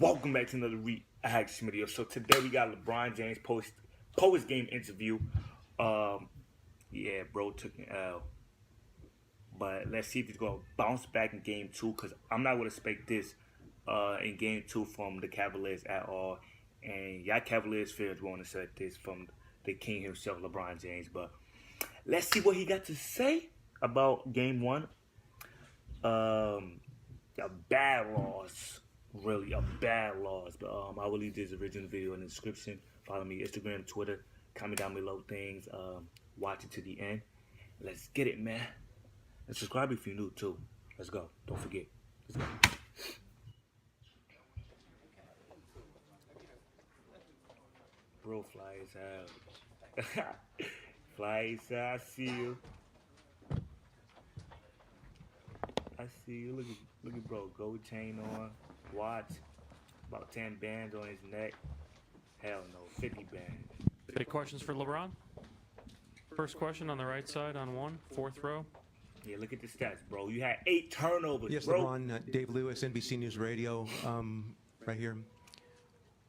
Welcome back to another reaction video. So today we got LeBron James post-game interview. Yeah, bro took an L. But let's see if he's going to bounce back in game two, because I'm not going to expect this in game two from the Cavaliers at all. And y'all Cavaliers fans won't expect this from the king himself, LeBron James. But let's see what he got to say about game one. A bad loss. Really a bad loss. But I will leave this original video in the description. Follow me Instagram, Twitter. Comment down below things. Watch it to the end. Let's get it, man. And subscribe if you're new too. Let's go. Don't forget. Let's go. Bro, fly his out. Fly his out. I see you. I see you. Look at bro. Gold chain on. Watch. About 10 bands on his neck. Hell no. 50 bands. Any questions for LeBron? First question on the right side on one, fourth row. Yeah, look at the stats, bro. You had 8 turnovers, yes, bro. LeBron, Dave Lewis, NBC News Radio, right here.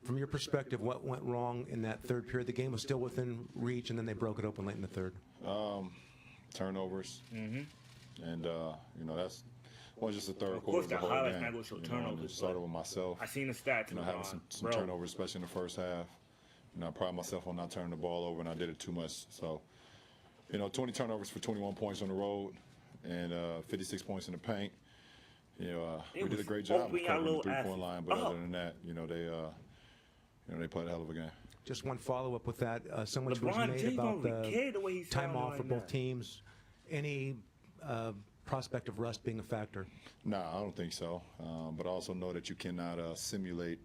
From your perspective, what went wrong in that third period? The game was still within reach, and then they broke it open late in the third. Turnovers. And, you know, that's wasn't just the third Of course, quarter. the highlights not going to show turnovers. It started with myself. I seen the stats, you know, having some bro. turnovers, especially in the first half. You know, I pride myself on not turning the ball over, and I did it too much. So, you know, 20 turnovers for 21 points on the road and 56 points in the paint. You know, we did a great job of covering the three-point line, but other than that, you know, they played a hell of a game. Just one follow-up with that. So much was LeBron made James about the time off for both now. teams. Any prospect of rust being a factor? No, I don't think so. But I also know that you cannot simulate,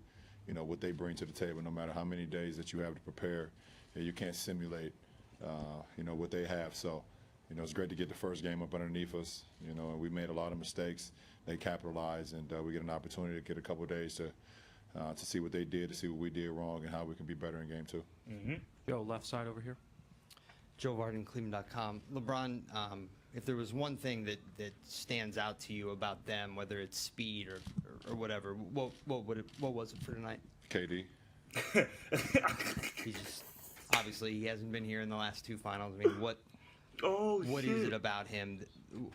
you know, what they bring to the table. No matter how many days that you have to prepare, you can't simulate, you know, what they have. So, you know, it's great to get the first game up underneath us. You know, and we made a lot of mistakes. They capitalized, and we get an opportunity to get a couple of days to see what they did, to see what we did wrong, and how we can be better in game two. Yo, left side over here. Joe Varden, Cleveland.com. LeBron, if there was one thing that stands out to you about them, whether it's speed or whatever, what was it for tonight? KD. He's just, obviously he hasn't been here in the last two finals. I mean, what is it about him?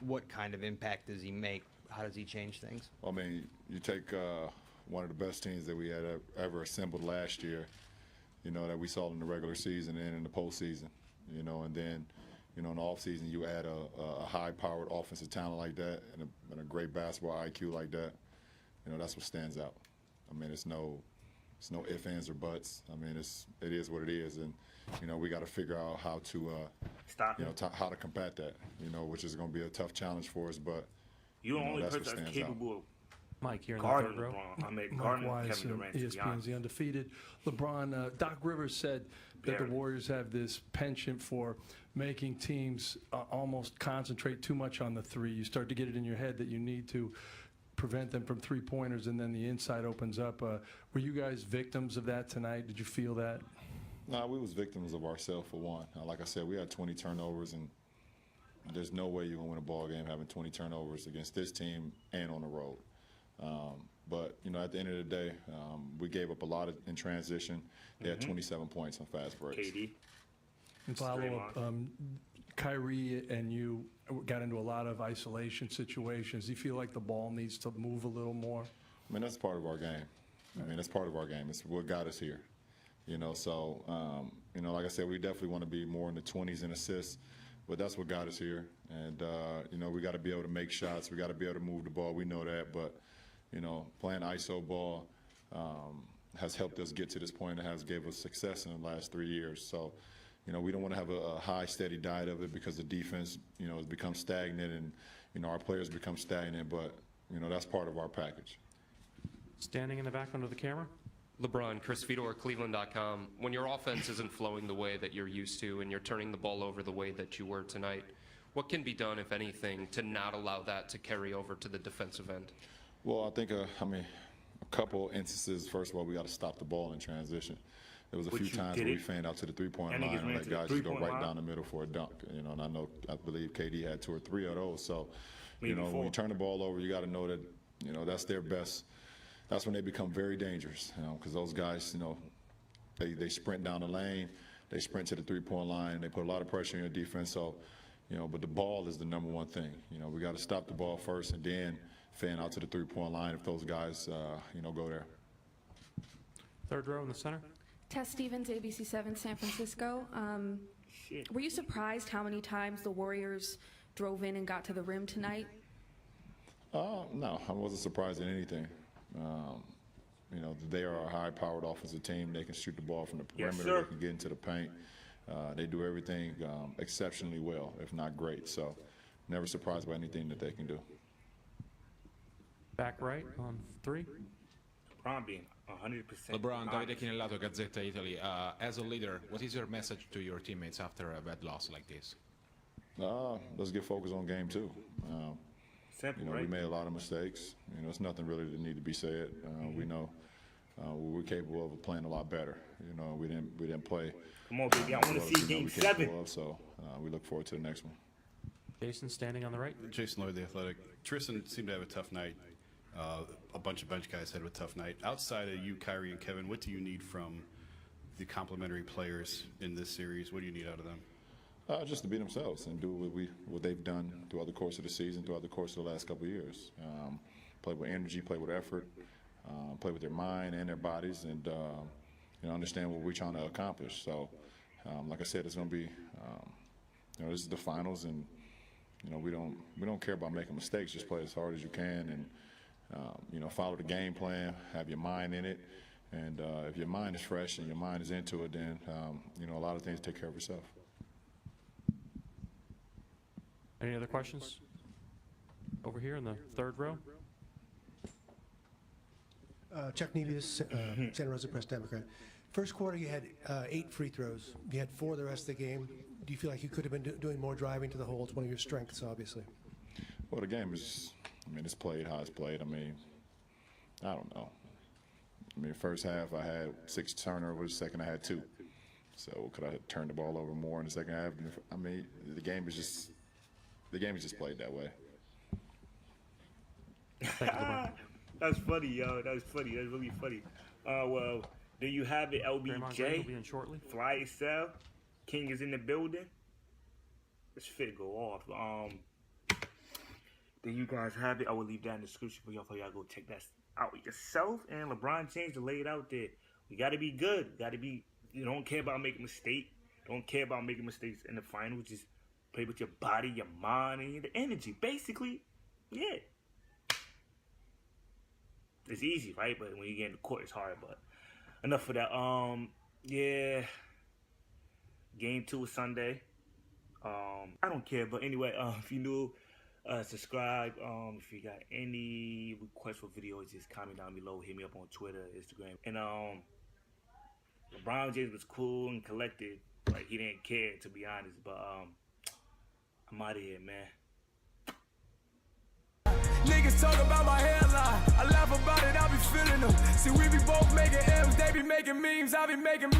What kind of impact does he make? How does he change things? I mean, you take one of the best teams that we had ever assembled last year, you know, that we saw in the regular season and in the postseason, you know, and then, you know, in the offseason you add a high-powered offensive talent like that and a great basketball IQ like that, you know, that's what stands out. I mean, it's no ifs, ands, or buts. I mean, it is what it is, and you know, we got to figure out how to how to combat that, you know, which is going to be a tough challenge for us, but You're the know, only that's person what that's stands capable of Mike here in the guarding third row. LeBron. I mean, Mike guarding Wise Kevin from Durant, to be ESPN's honest. The Undefeated. LeBron, Doc Rivers said that the Warriors have this penchant for making teams almost concentrate too much on the three. You start to get it in your head that you need to prevent them from three-pointers, and then the inside opens up. Were you guys victims of that tonight? Did you feel that? No, we was victims of ourselves for one. Like I said, we had 20 turnovers, and there's no way you're going to win a ball game having 20 turnovers against this team and on the road. But, you know, at the end of the day, we gave up a lot in transition. They had 27 points on fast breaks. KD. And follow-up, Kyrie and you got into a lot of isolation situations. Do you feel like the ball needs to move a little more? I mean, that's part of our game. I mean, that's part of our game. It's what got us here. You know, so, you know, like I said, we definitely want to be more in the 20s in assists, but that's what got us here. And, you know, we got to be able to make shots. We got to be able to move the ball. We know that, but, you know, playing ISO ball has helped us get to this point and has gave us success in the last 3 years. So, you know, we don't want to have a high, steady diet of it because the defense, you know, has become stagnant and, you know, our players become stagnant, but, you know, that's part of our package. Standing in the back under the camera. LeBron, Chris Fedor, Cleveland.com. When your offense isn't flowing the way that you're used to and you're turning the ball over the way that you were tonight, what can be done, if anything, to not allow that to carry over to the defensive end? Well, I think, I mean, a couple instances. First of all, we got to stop the ball in transition. There was a few times where we fanned out to the three-point line and let guys just go right down the middle for a dunk. You know, and I believe KD had 2 or 3 of those. So, you know, when you turn the ball over, you got to know that, you know, that's their best that's when they become very dangerous, because those guys, they sprint down the lane, they sprint to the three-point line, they put a lot of pressure on your defense. So, but the ball is the number one thing. We got to stop the ball first and then fan out to the three-point line if those guys, go there. Third row in the center. Tess Stevens, ABC7, San Francisco. Were you surprised how many times the Warriors drove in and got to the rim tonight? No, I wasn't surprised at anything. They are a high-powered offensive team. They can shoot the ball from the perimeter. They can get into the paint. They do everything exceptionally well, if not great. So, never surprised by anything that they can do. Back right on 3. LeBron being 100%. LeBron, Davide Chinellato, Gazzetta Italy. As a leader, what is your message to your teammates after a bad loss like this? Let's get focused on game 2. Simple, right? We made a lot of mistakes. It's nothing really that need to be said. We know we're capable of playing a lot better. We didn't play. Come on, baby. I want to see game 7. So we look forward to the next one. Jason standing on the right. Jason Lloyd, The Athletic. Tristan seemed to have a tough night. A bunch of bench guys had a tough night. Outside of you, Kyrie and Kevin, what do you need from the complementary players in this series? What do you need out of them? Just to be themselves and do what they've done throughout the course of the season, throughout the course of the last couple of years. Play with energy, play with effort, play with their mind and their bodies, and understand what we're trying to accomplish. So, like I said, it's going to be, this is the finals, and we don't care about making mistakes. Just play as hard as you can, and follow the game plan, have your mind in it, and if your mind is fresh and your mind is into it, then a lot of things take care of itself. Any other questions? Over here in the third row. Chuck Nevius, Santa Rosa Press Democrat. First quarter, you had 8 free throws. You had 4 the rest of the game. Do you feel like you could have been doing more driving to the hole? It's one of your strengths, obviously. Well, the game is, it's played how it's played. I don't know. First half I had 6 turnovers. Second I had 2. So could I have turned the ball over more in the second half? The game is just played that way. That's funny, yo. That's funny. That's really funny. Well, there you have it, LBJ. Will be in shortly. Fly yourself. King is in the building. Let's fit go off. There you guys have it. I will leave that in the description for y'all go check that out yourself. And LeBron James to lay it out there. We got to be good. You don't care about making mistakes. Don't care about making mistakes in the finals. Just play with your body, your mind, and the energy. Basically, yeah. It's easy, right? But when you get in the court, it's hard. But enough of that. Yeah. Game 2 is Sunday. I don't care. But anyway, if you new, subscribe. If you got any requests for videos, just comment down below. Hit me up on Twitter, Instagram. And LeBron James was cool and collected. Like, he didn't care, to be honest. But I'm out of here, man. Niggas talk about my hairline. I laugh about it, I be feeling them. See, we be both making M's, they be making memes, I be making